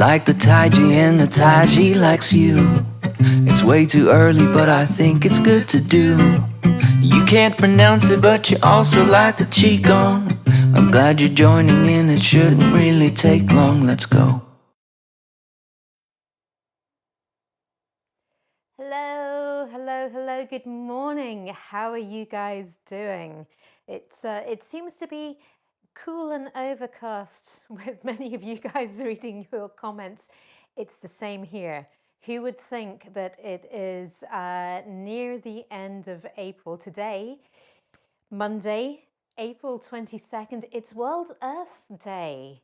like the Taiji and the Taiji likes you. It's way too early, but I think it's good to do. You can't pronounce it, but you also like the Qigong. I'm glad you're joining in, it shouldn't really take long. Let's go. Hello, hello, hello, good morning. How are you guys doing? It seems to be cool and overcast with many of you guys reading your comments. It's the same here. Who would think that it is near the end of April today, Monday, April 22nd, it's World Earth Day.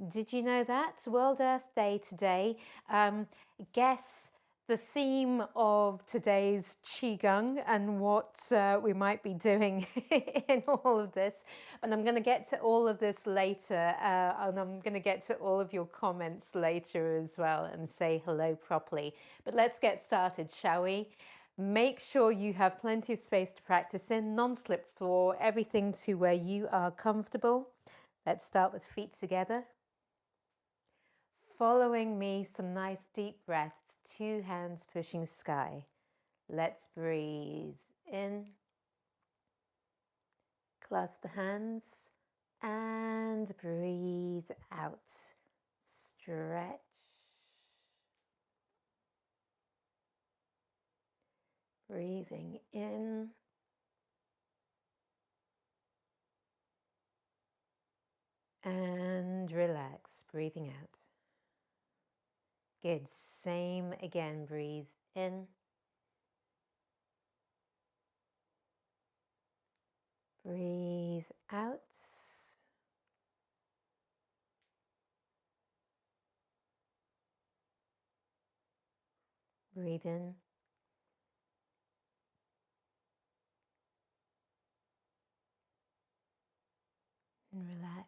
Did you know that? World Earth Day today. Guess the theme of today's Qigong and what we might be doing in all of this. And I'm going to get to all of this later. And I'm going to get to all of your comments later as well and say hello properly. But let's get started, shall we? Make sure you have plenty of space to practice in, non-slip floor, everything to where you are comfortable. Let's start with feet together. Following me, some nice deep breaths, 2 hands pushing sky. Let's breathe in, clasp the hands, and breathe out. Stretch. Breathing in. And relax, breathing out. Good, same again, breathe in. Breathe out. Breathe in. And relax.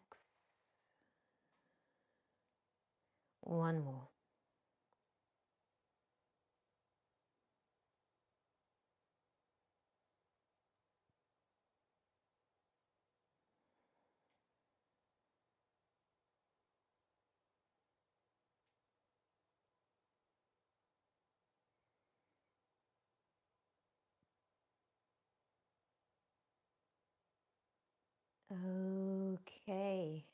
One more. Okay.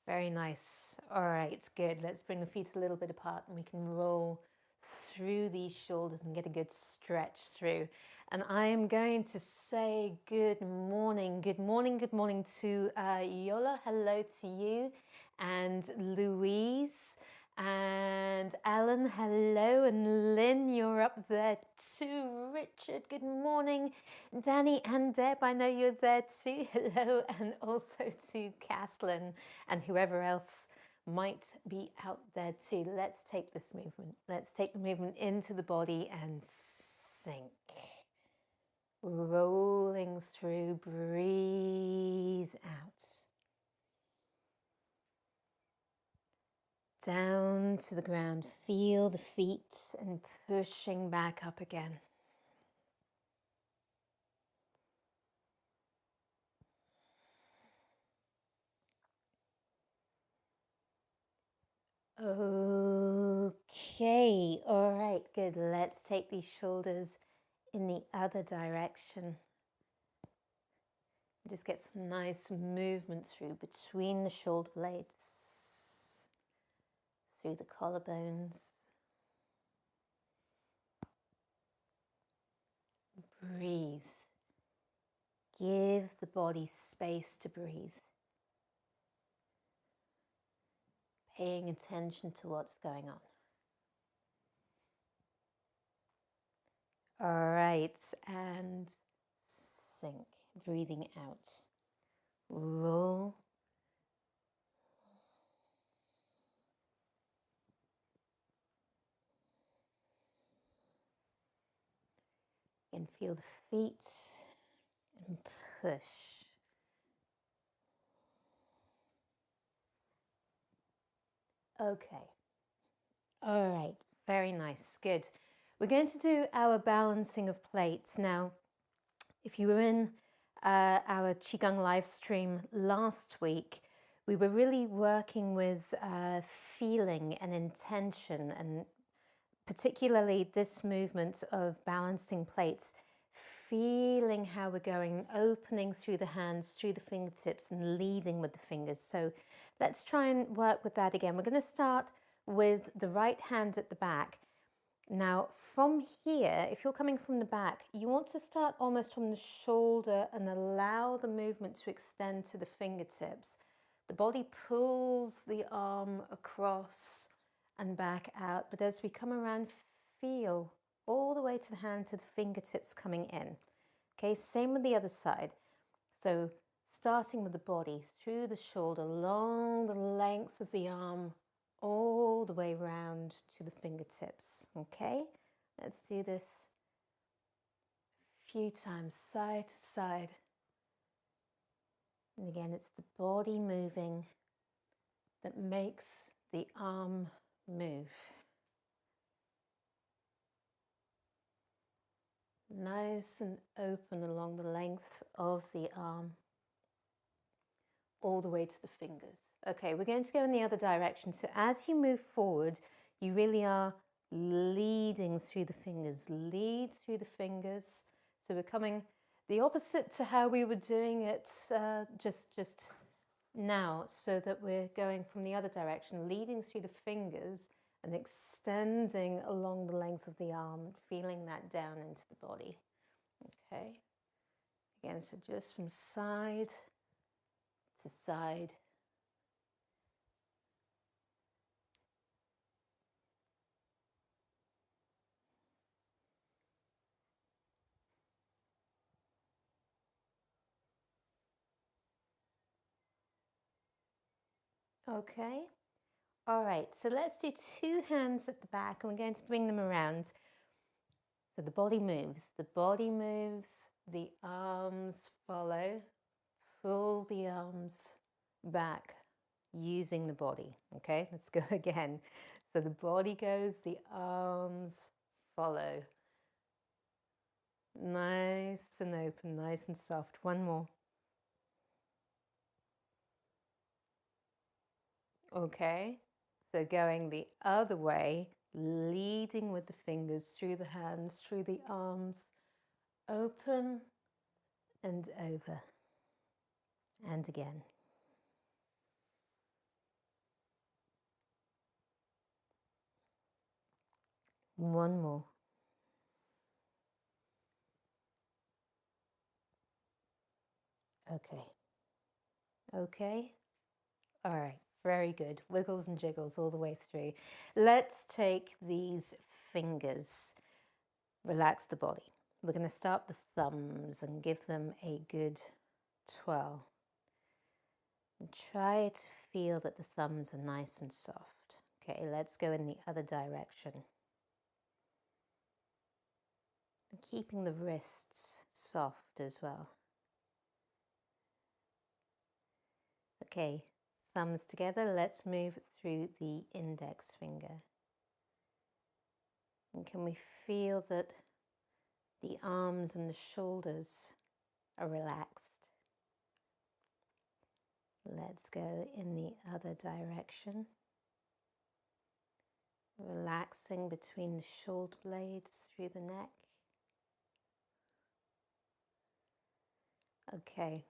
Very nice. All right, good. Let's bring the feet a little bit apart and we can roll through these shoulders and get a good stretch through. And I am going to say good morning. Good morning, good morning to Yola. Hello to you. And Louise. And Alan, hello. And Lynn, you're up there too. Richard, good morning. Danny and Deb, I know you're there too. Hello. And also to Kathleen and whoever else might be out there too. Let's take this movement. Let's take the movement into the body and sink. Rolling through, breathe out. Down to the ground, feel the feet and pushing back up again. Okay, all right, good. Let's take these shoulders in the other direction. Just get some nice movement through between the shoulder blades, through the collarbones. Breathe. Give the body space to breathe. Paying attention to what's going on. All right, and sink. Breathing out. Roll. And feel the feet and push. Okay. All right, very nice, good. We're going to do our balancing of plates. Now, if you were in our Qigong live stream last week, we were really working with feeling and intention, and particularly this movement of balancing plates, feeling how we're going, opening through the hands, through the fingertips, and leading with the fingers. So let's try and work with that again. We're going to start with the right hand at the back. Now from here, if you're coming from the back, you want to start almost from the shoulder and allow the movement to extend to the fingertips. The body pulls the arm across and back out, but as we come around, feel all the way to the hand, to the fingertips coming in. Okay, same with the other side. So starting with the body, through the shoulder, along the length of the arm, all the way round to the fingertips. Okay, let's do this a few times, side to side. And again, it's the body moving that makes the arm move. Nice and open along the length of the arm, all the way to the fingers. Okay, we're going to go in the other direction. So as you move forward, you really are leading through the fingers. Lead through the fingers. So we're coming the opposite to how we were doing it just now, so that we're going from the other direction, leading through the fingers and extending along the length of the arm, feeling that down into the body. Okay, again, so just from side to side. Okay, all right, so let's do two hands at the back, and we're going to bring them around. So the body moves, the arms follow, pull the arms back using the body. Okay, let's go again. So the body goes, the arms follow. Nice and open, nice and soft. One more. Okay, so going the other way, leading with the fingers through the hands, through the arms, open and over. And again. One more. Okay. Okay. All right. Very good. Wiggles and jiggles all the way through. Let's take these fingers. Relax the body. We're going to start the thumbs and give them a good twirl. And try to feel that the thumbs are nice and soft. Okay, let's go in the other direction. And keeping the wrists soft as well. Okay, thumbs together. Let's move through the index finger. And can we feel that the arms and the shoulders are relaxed? Let's go in the other direction. Relaxing between the shoulder blades through the neck. Okay,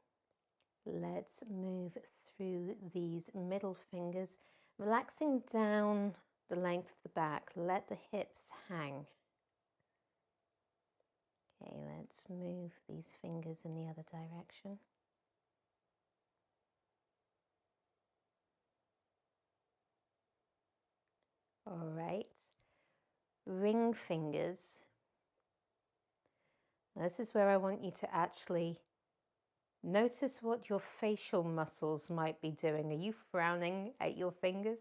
let's move through these middle fingers, relaxing down the length of the back. Let the hips hang. Okay, let's move these fingers in the other direction. All right, ring fingers. This is where I want you to actually notice what your facial muscles might be doing. Are you frowning at your fingers?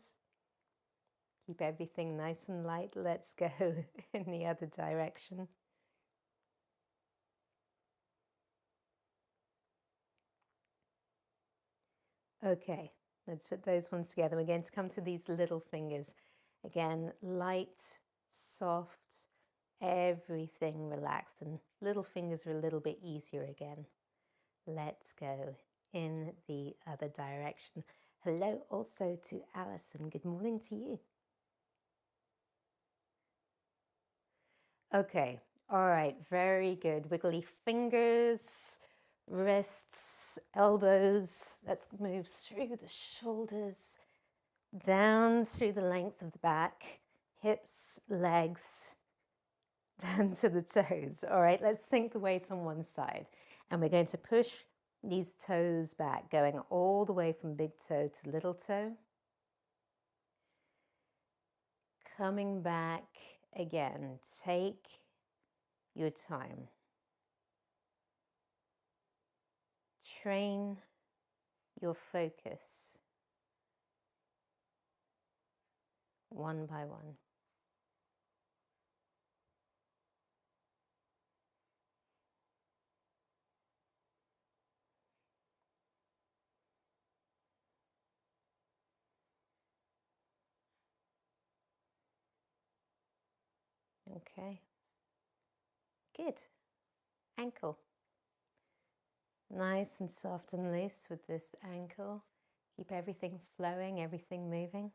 Keep everything nice and light. Let's go in the other direction. Okay, let's put those ones together. We're going to come to these little fingers. Again, light, soft, everything relaxed, and little fingers are a little bit easier again. Let's go in the other direction. Hello also to Alison. Good morning to you. Okay, all right, very good. Wiggly fingers, wrists, elbows. Let's move through the shoulders, down through the length of the back, hips, legs, down to the toes. All right, let's sink the weight on one side. And we're going to push these toes back, going all the way from big toe to little toe. Coming back again. Take your time. Train your focus one by one. Okay, good. Ankle. Nice and soft and loose with this ankle. Keep everything flowing, everything moving.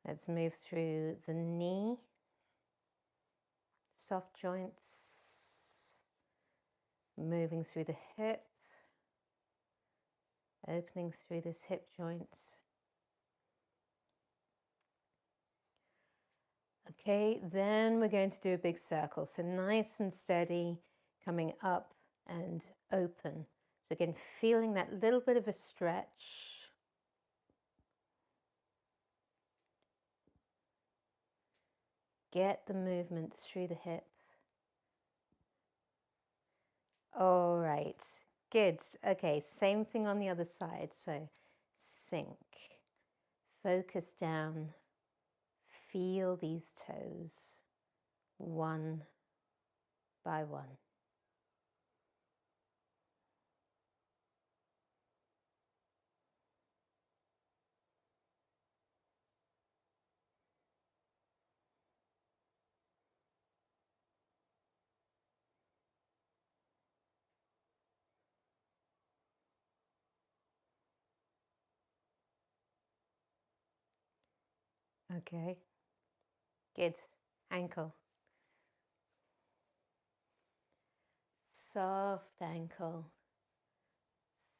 Let's move through the knee, soft joints, moving through the hip, opening through this hip joint. Okay, then we're going to do a big circle. So nice and steady, coming up and open. So again, feeling that little bit of a stretch. Get the movement through the hip. All right, good. Okay, same thing on the other side. So sink, focus down, feel these toes one by one. Okay, good. Ankle. Soft ankle,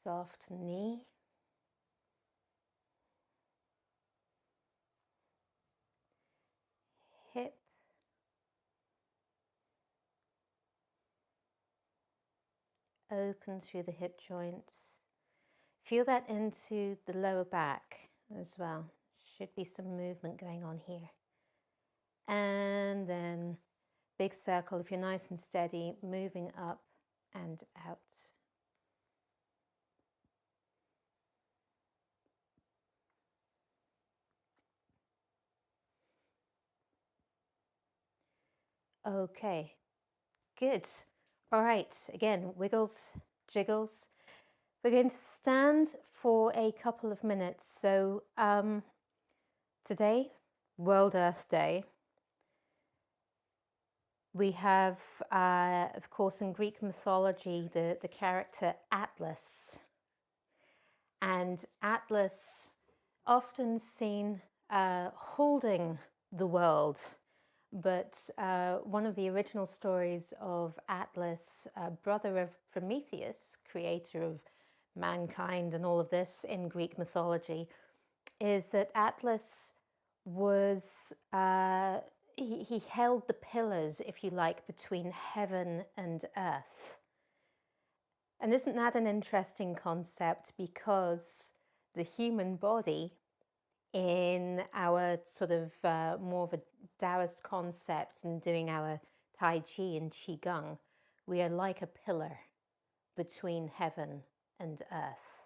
soft knee. Hip. Open through the hip joints. Feel that into the lower back as well. Should be some movement going on here. And then big circle, if you're nice and steady, moving up and out. Okay, good. All right, again, wiggles, jiggles. We're going to stand for a couple of minutes. So today, World Earth Day. We have, of course, in Greek mythology, the character Atlas. And Atlas, often seen holding the world. But one of the original stories of Atlas, brother of Prometheus, creator of mankind and all of this in Greek mythology, is that Atlas was, he held the pillars, if you like, between heaven and earth. And isn't that an interesting concept? Because the human body, in our sort of more of a Taoist concept and doing our Tai Chi and Qigong, we are like a pillar between heaven and earth.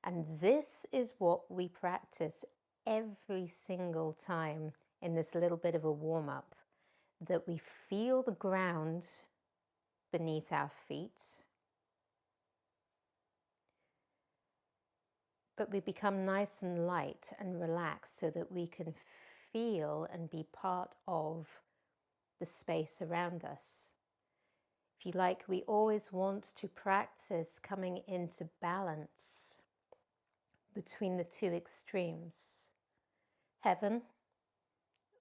And this is what we practice every single time in this little bit of a warm-up, that we feel the ground beneath our feet, but we become nice and light and relaxed so that we can feel and be part of the space around us. If you like, we always want to practice coming into balance between the two extremes. Heaven,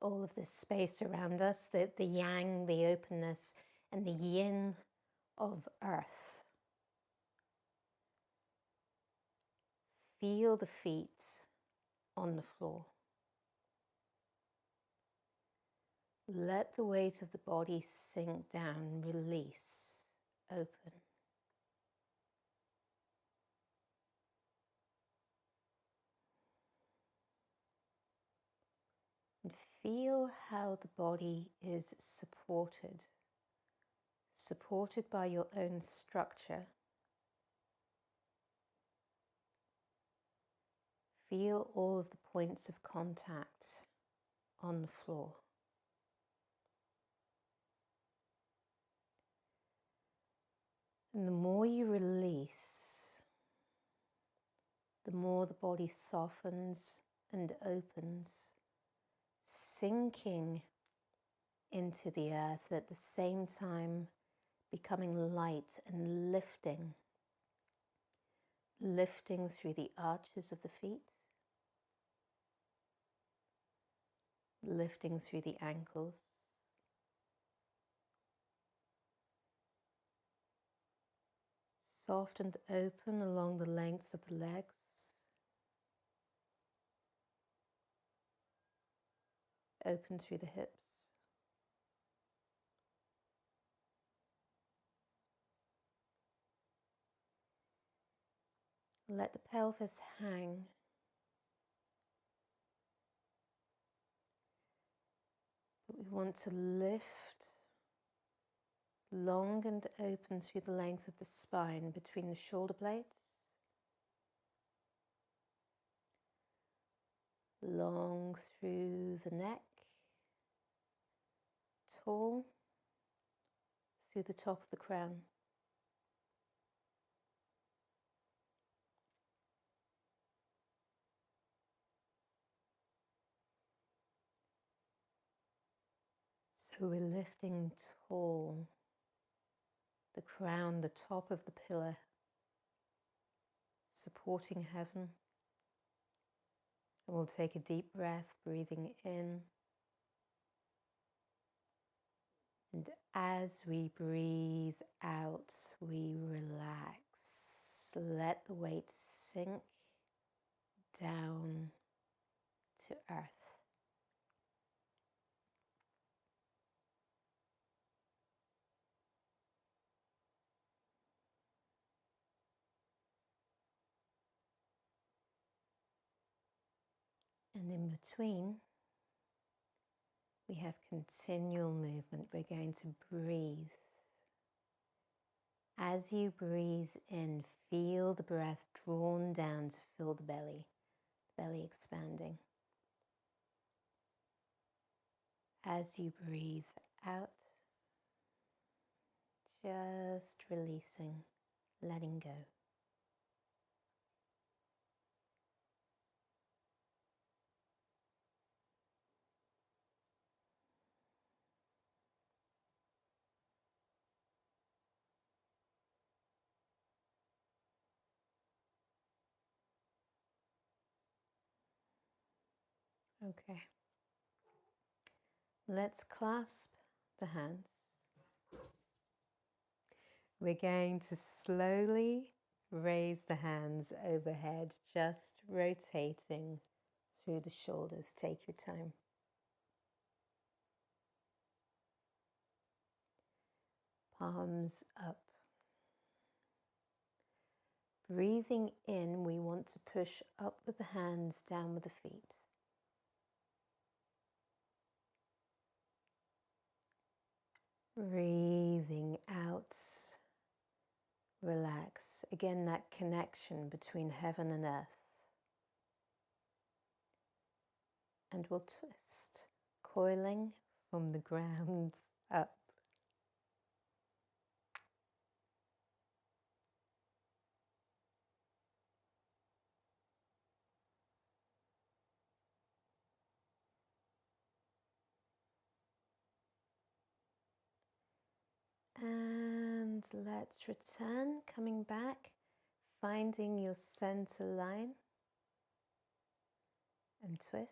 all of this space around us, the yang, the openness, and the yin of earth. Feel the feet on the floor. Let the weight of the body sink down, release, open. And feel how the body is supported by your own structure. Feel all of the points of contact on the floor. And the more you release, the more the body softens and opens, sinking into the earth, at the same time becoming light and lifting through the arches of the feet, lifting through the ankles, soft and open along the lengths of the legs, open through the hips. Let the pelvis hang. But we want to lift long and open through the length of the spine between the shoulder blades. Long through the neck. Tall through the top of the crown. So we're lifting tall, the crown, the top of the pillar, supporting heaven. And we'll take a deep breath, breathing in. And as we breathe out, we relax. Let the weight sink down to earth. And in between, we have continual movement. We're going to breathe. As you breathe in, feel the breath drawn down to fill the belly expanding. As you breathe out, just releasing, letting go. Okay. Let's clasp the hands. We're going to slowly raise the hands overhead, just rotating through the shoulders. Take your time. Palms up. Breathing in, we want to push up with the hands, down with the feet. Breathing out, relax. Again, that connection between heaven and earth. And we'll twist, coiling from the ground up. And let's return, coming back, finding your center line. and twist.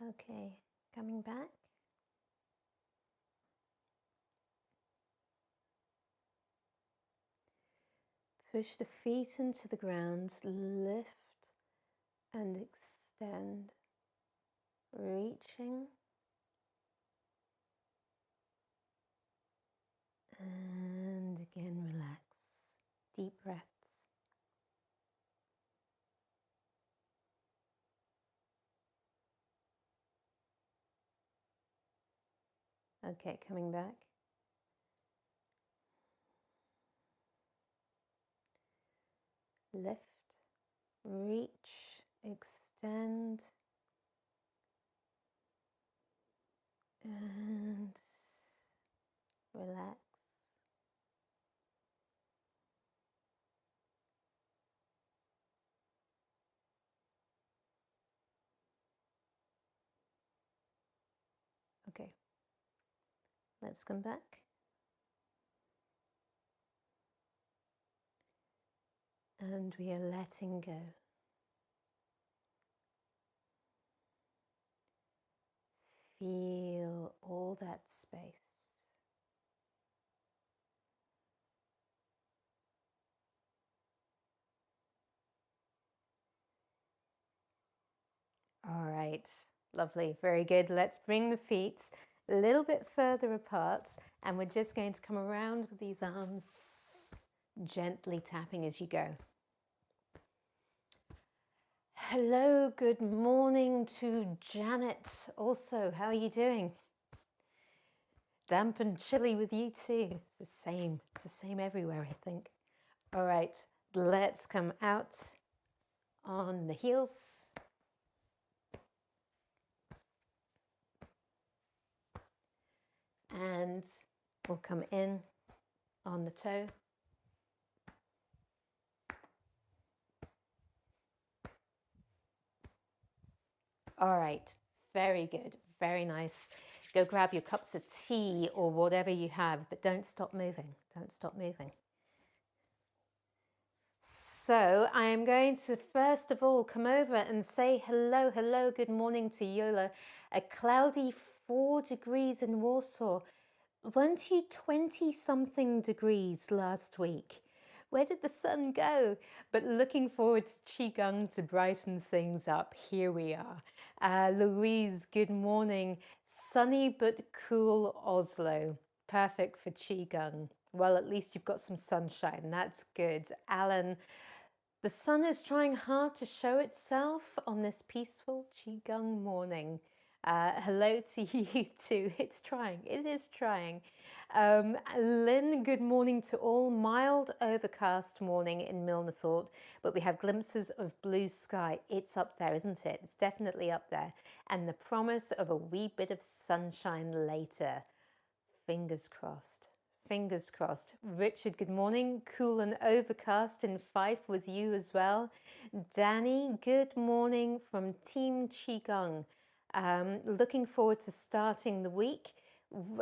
Okay, coming back. Push the feet into the ground, lift and extend, reaching and again relax. Deep breaths. Okay, coming back. Lift, reach, extend, and relax. Okay, let's come back. And we are letting go. Feel all that space. All right, lovely, very good. Let's bring the feet a little bit further apart, and we're just going to come around with these arms, gently tapping as you go. Hello, good morning to Janet also. How are you doing? Damp and chilly with you too. It's the same everywhere, I think. All right, let's come out on the heels. And we'll come in on the toe. All right, very good, very nice. Go grab your cups of tea or whatever you have, but don't stop moving. Don't stop moving. So I am going to first of all come over and say hello, hello, good morning to Yola. A cloudy 4 degrees in Warsaw. Weren't you 20 something degrees last week? Where did the sun go? But looking forward to Qigong to brighten things up. Here we are. Louise, good morning. Sunny but cool Oslo. Perfect for Qigong. Well, at least you've got some sunshine. That's good. Alan, the sun is trying hard to show itself on this peaceful Qigong morning. Hello to you too. It's trying. It is trying. Lynn, good morning to all. Mild overcast morning in Milnerthort, but we have glimpses of blue sky. It's up there, isn't it? It's definitely up there. And the promise of a wee bit of sunshine later. Fingers crossed. Fingers crossed. Richard, good morning. Cool and overcast in Fife with you as well. Danny, good morning from Team Qigong. Looking forward to starting the week.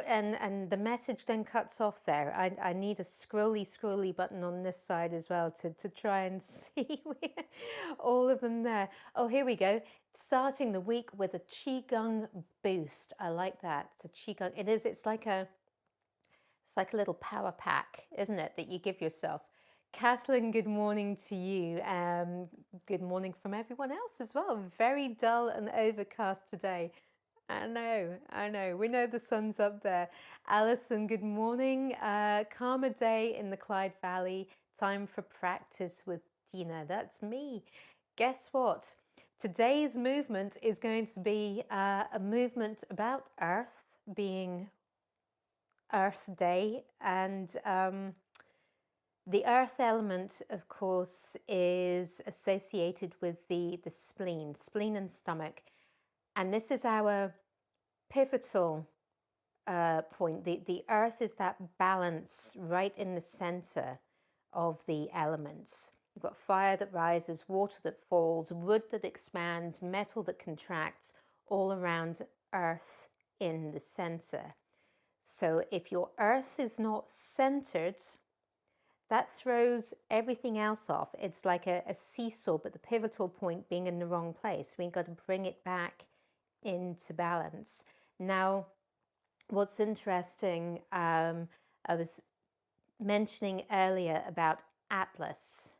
And the message then cuts off there. I need a scrolly button on this side as well to try and see all of them there. Oh, here we go. Starting the week with a Qigong boost. I like that. It's a Qigong. It's like a little power pack, isn't it, that you give yourself. Kathleen, good morning to you. Good morning from everyone else as well. Very dull and overcast today. I know. We know the sun's up there. Alison, good morning. Calmer day in the Clyde Valley. Time for practice with Dina. That's me. Guess what? Today's movement is going to be a movement about Earth, being Earth Day, and the earth element, of course, is associated with the spleen and stomach. And this is our pivotal point. The earth is that balance right in the center of the elements. You've got fire that rises, water that falls, wood that expands, metal that contracts, all around earth in the center. So if your earth is not centered, that throws everything else off. It's like a seesaw, but the pivotal point being in the wrong place. We've got to bring it back into balance. Now, what's interesting, I was mentioning earlier about Atlas.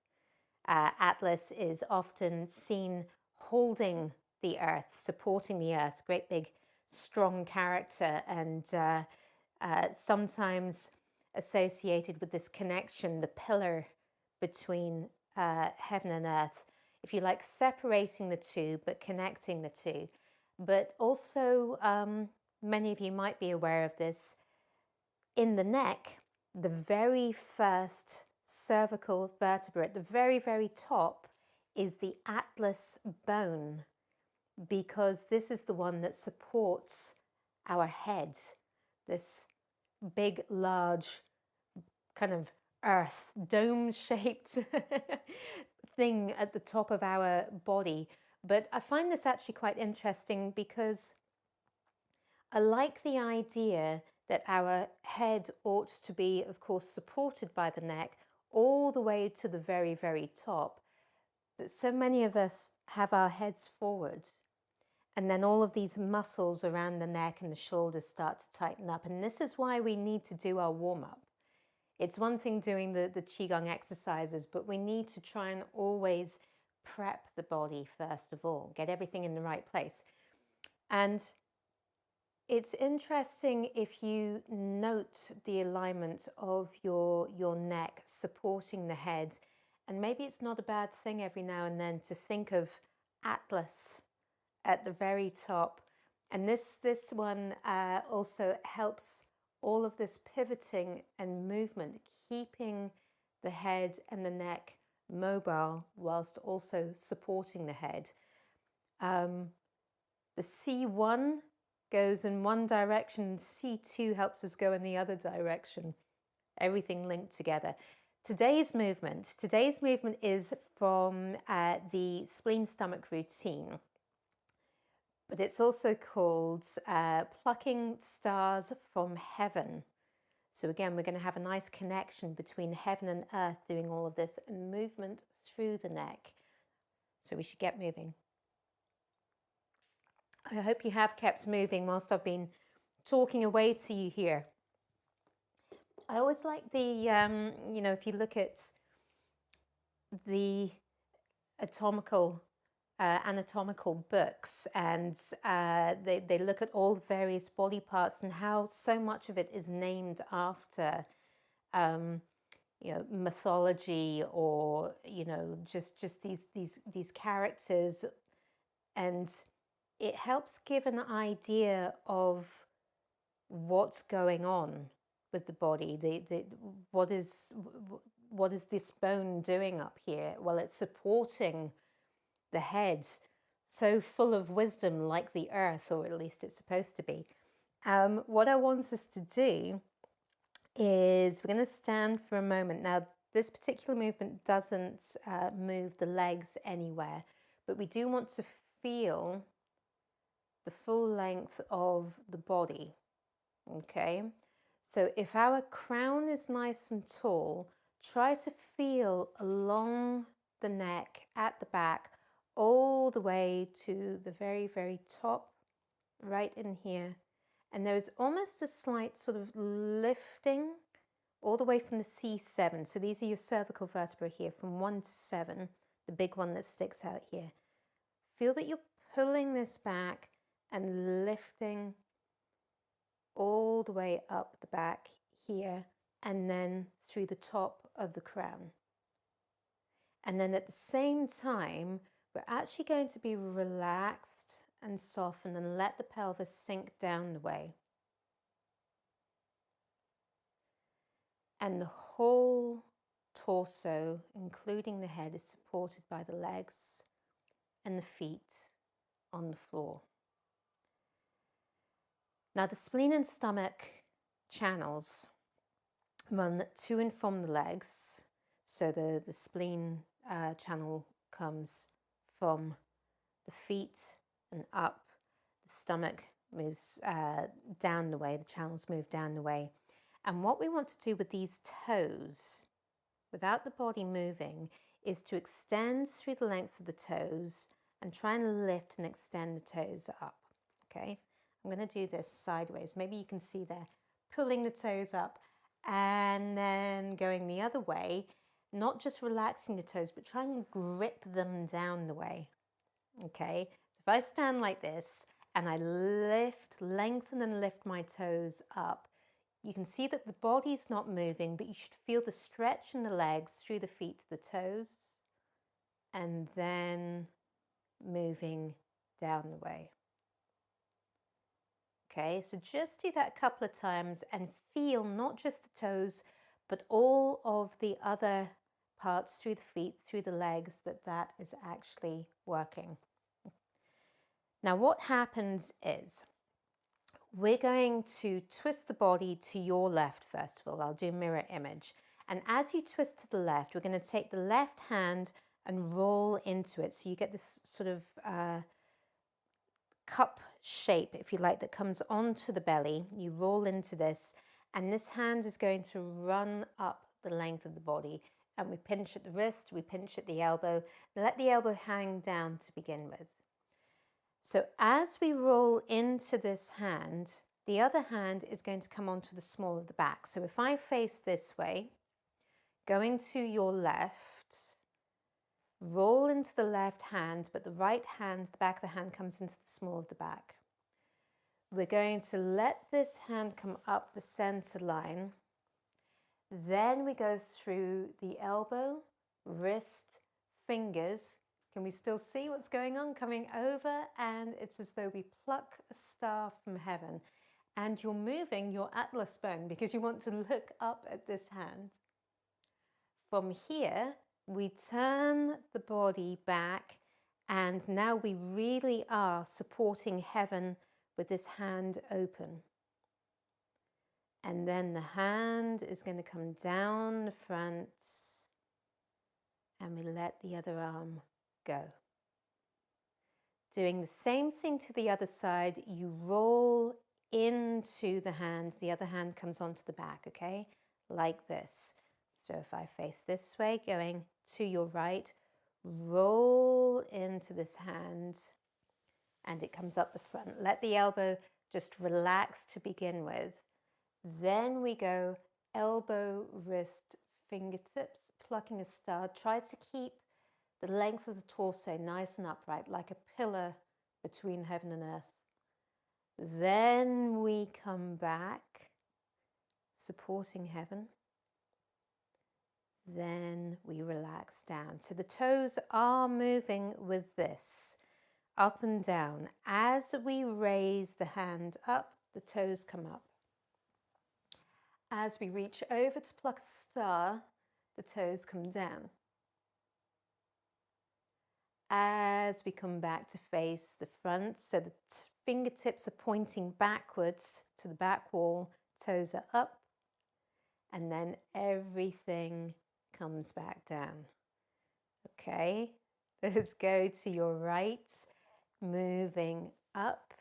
Atlas is often seen holding the earth, supporting the earth, great big strong character, and sometimes associated with this connection, the pillar between heaven and earth, if you like, separating the two but connecting the two. But also, many of you might be aware of this, in the neck, the very first cervical vertebra at the very, very top is the atlas bone, because this is the one that supports our head, this big, large, kind of earth, dome-shaped thing at the top of our body. But I find this actually quite interesting because I like the idea that our head ought to be, of course, supported by the neck all the way to the very, very top. But so many of us have our heads forward, and then all of these muscles around the neck and the shoulders start to tighten up. And this is why we need to do our warm-up. It's one thing doing the Qigong exercises, but we need to try and always prep the body first of all, get everything in the right place. And it's interesting if you note the alignment of your neck supporting the head, and maybe it's not a bad thing every now and then to think of Atlas at the very top. And this one also helps all of this pivoting and movement, keeping the head and the neck mobile whilst also supporting the head. The C1 goes in one direction, C2 helps us go in the other direction. Everything linked together. Today's movement is from the spleen stomach routine, but it's also called Plucking Stars from Heaven. So again, we're going to have a nice connection between heaven and earth doing all of this, and movement through the neck. So we should get moving. I hope you have kept moving whilst I've been talking away to you here. I always like the, you know, if you look at the anatomical books, and they look at all the various body parts and how so much of it is named after, you know, mythology, or, you know, just these characters, and it helps give an idea of what's going on with the body. What is this bone doing up here? Well, it's supporting the head, so full of wisdom, like the earth, or at least it's supposed to be. What I want us to do is we're going to stand for a moment. Now, this particular movement doesn't move the legs anywhere, but we do want to feel the full length of the body. Okay, so if our crown is nice and tall, try to feel along the neck at the back all the way to the very, very top, right in here. And there is almost a slight sort of lifting all the way from the C7. So these are your cervical vertebrae here, from 1 to 7, the big one that sticks out here. Feel that you're pulling this back and lifting all the way up the back here, and then through the top of the crown. And then at the same time, we're actually going to be relaxed and soften and let the pelvis sink down the way. And the whole torso, including the head, is supported by the legs and the feet on the floor. Now, the spleen and stomach channels run to and from the legs. So the spleen channel comes from the feet and up. The stomach moves down the way, the channels move down the way. And what we want to do with these toes, without the body moving, is to extend through the length of the toes and try and lift and extend the toes up. Okay, I'm going to do this sideways. Maybe you can see there, pulling the toes up and then going the other way, not just relaxing the toes, but trying to grip them down the way. Okay, if I stand like this and I lengthen and lift my toes up, you can see that the body's not moving, but you should feel the stretch in the legs through the feet to the toes and then moving down the way. Okay, so just do that a couple of times and feel not just the toes, but all of the other parts through the feet, through the legs, that is actually working. Now what happens is we're going to twist the body to your left first of all. I'll do mirror image. And as you twist to the left, we're going to take the left hand and roll into it. So you get this sort of cup shape, if you like, that comes onto the belly. You roll into this, and this hand is going to run up the length of the body. And we pinch at the wrist, we pinch at the elbow, and let the elbow hang down to begin with. So as we roll into this hand, the other hand is going to come onto the small of the back. So if I face this way, going to your left, roll into the left hand, but the right hand, the back of the hand comes into the small of the back. We're going to let this hand come up the center line. Then we go through the elbow, wrist, fingers. Can we still see what's going on? Coming over, and it's as though we pluck a star from heaven. And you're moving your atlas bone because you want to look up at this hand. From here, we turn the body back, and now we really are supporting heaven with this hand open. And then the hand is going to come down the front, and we let the other arm go. Doing the same thing to the other side, you roll into the hand, the other hand comes onto the back, okay? Like this. So if I face this way, going to your right, roll into this hand, and it comes up the front. Let the elbow just relax to begin with. Then we go elbow, wrist, fingertips, plucking a star. Try to keep the length of the torso nice and upright, like a pillar between heaven and earth. Then we come back, supporting heaven. Then we relax down. So the toes are moving with this, up and down. As we raise the hand up, the toes come up. As we reach over to pluck a star, the toes come down. As we come back to face the front, so the fingertips are pointing backwards to the back wall, toes are up, and then everything comes back down. Okay, let's go to your right, moving up,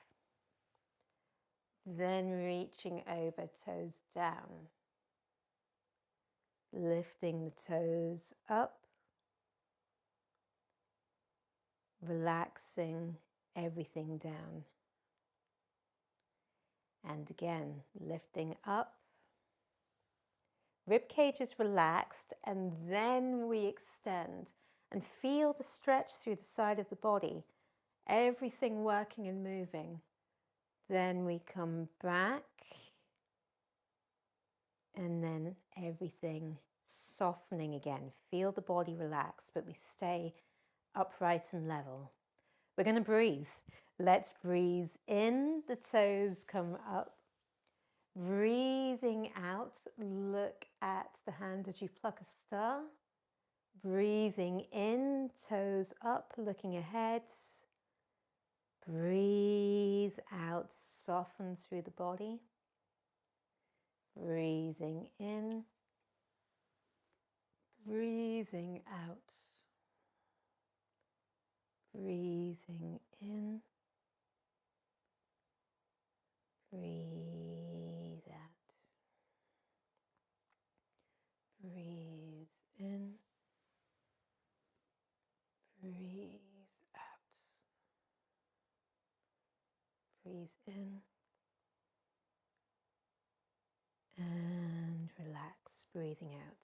then reaching over, toes down, lifting the toes up, relaxing everything down. And again, lifting up. Rib cage is relaxed, and then we extend and feel the stretch through the side of the body, everything working and moving. Then we come back, and then everything softening again. Feel the body relax, but we stay upright and level. We're going to breathe. Let's breathe in, the toes come up. Breathing out, look at the hand as you pluck a star. Breathing in, toes up, looking ahead. Breathe out, soften through the body. Breathing in. breathing out, breathing in, breathe out, breathe in, breathe out, breathe in, and relax, breathing out.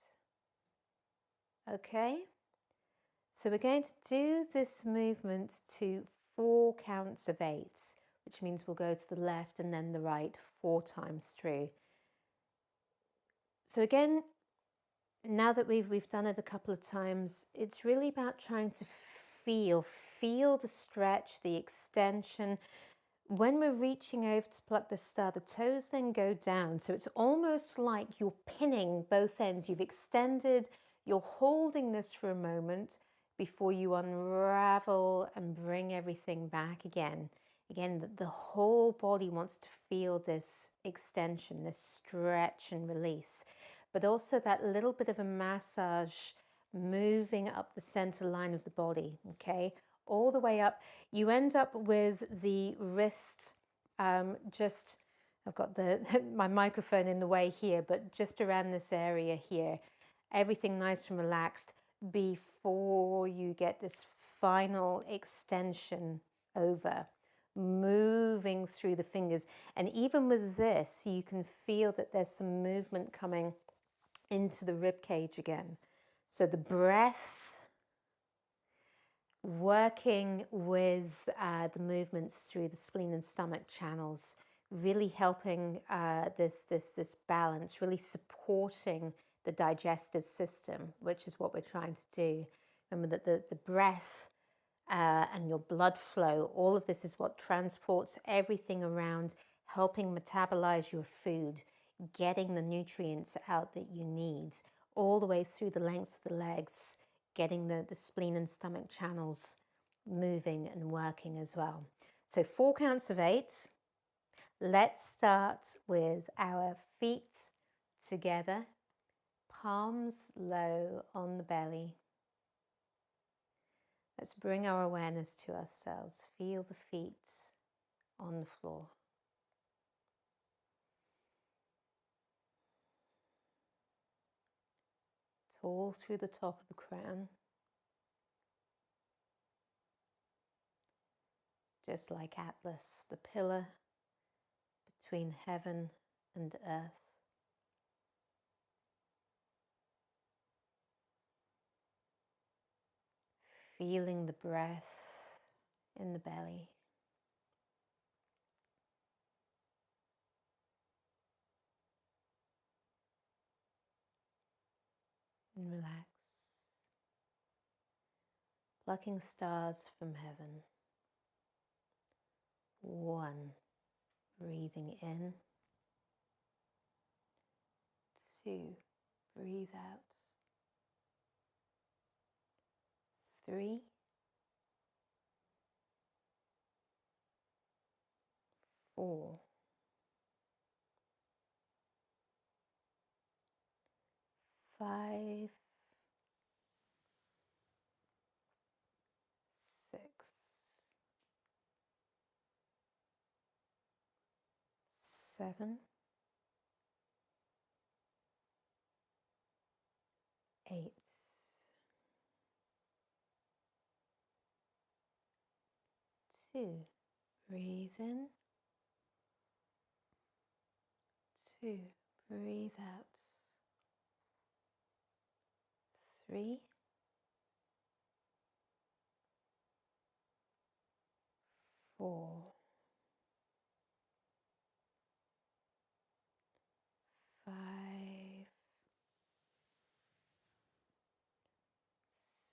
Okay, so we're going to do this movement to 4 counts of 8, which means we'll go to the left and then the right 4 times through. So again, now that we've done it a couple of times, it's really about trying to feel the stretch, the extension. When we're reaching over to pluck the star, the toes then go down. So it's almost like you're pinning both ends. You've extended, you're holding this for a moment before you unravel and bring everything back again. Again, the whole body wants to feel this extension, this stretch and release, but also that little bit of a massage moving up the center line of the body, okay? All the way up. You end up with the wrist just, I've got my microphone in the way here, but just around this area here. Everything nice and relaxed before you get this final extension over, moving through the fingers. And even with this, you can feel that there's some movement coming into the rib cage again. So the breath, working with the movements through the spleen and stomach channels, really helping this balance, really supporting the digestive system, which is what we're trying to do. Remember that the breath and your blood flow, all of this is what transports everything around, helping metabolize your food, getting the nutrients out that you need, all the way through the length of the legs, getting the spleen and stomach channels moving and working as well. So 4 counts of 8. Let's start with our feet together, palms low on the belly. Let's bring our awareness to ourselves. Feel the feet on the floor. Tall through the top of the crown. Just like Atlas, the pillar between heaven and earth. Feeling the breath in the belly. And relax. Plucking stars from heaven. 1. Breathing in. 2. Breathe out. 3. 4. 5. 6. 7. 8. 2. Breathe in. 2. Breathe out. 3. 4. 5.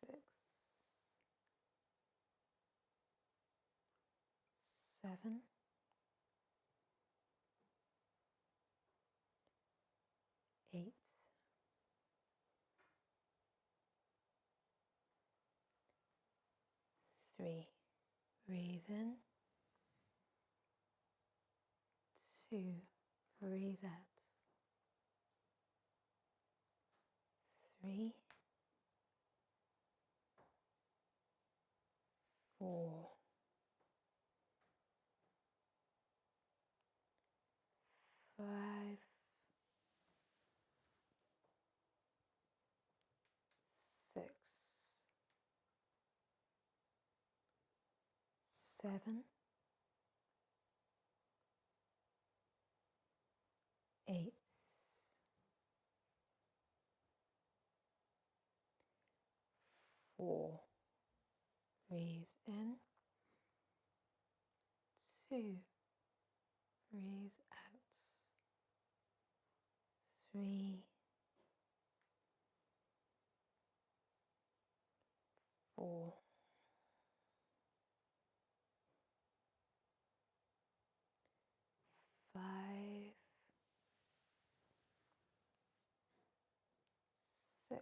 6. 7. 8. 3. Breathe in. 2. Breathe out. 3. 4, 5, 6, 7, 8, 4. Breathe in. 2. Breathe out. 3, 4. 5, 6,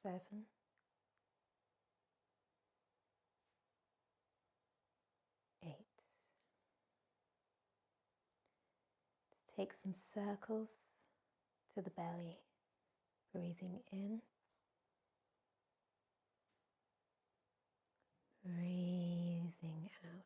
7, 8. Take some circles to the belly, breathing in, breathing out.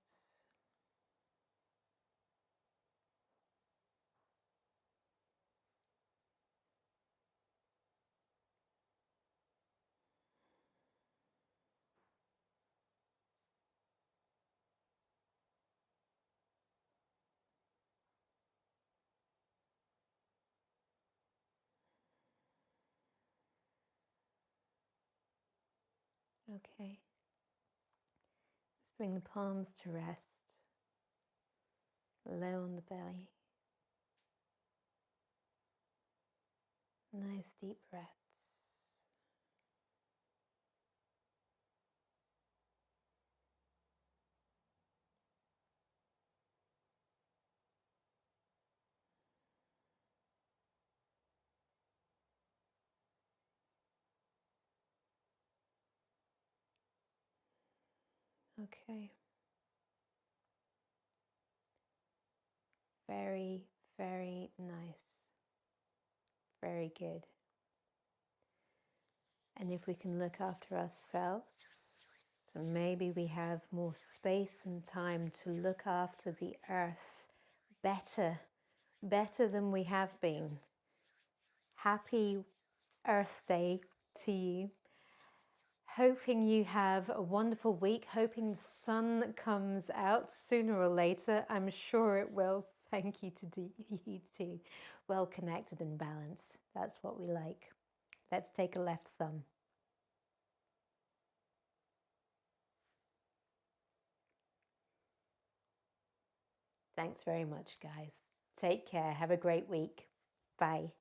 Okay. Let's bring the palms to rest, low on the belly. Nice deep breaths. Okay. Very, very nice. Very good. And if we can look after ourselves, so maybe we have more space and time to look after the earth better than we have been. Happy Earth Day to you. Hoping you have a wonderful week, hoping the sun comes out sooner or later. I'm sure it will. Thank you to you too. Well connected and balanced. That's what we like. Let's take a left thumb. Thanks very much, guys. Take care. Have a great week. Bye.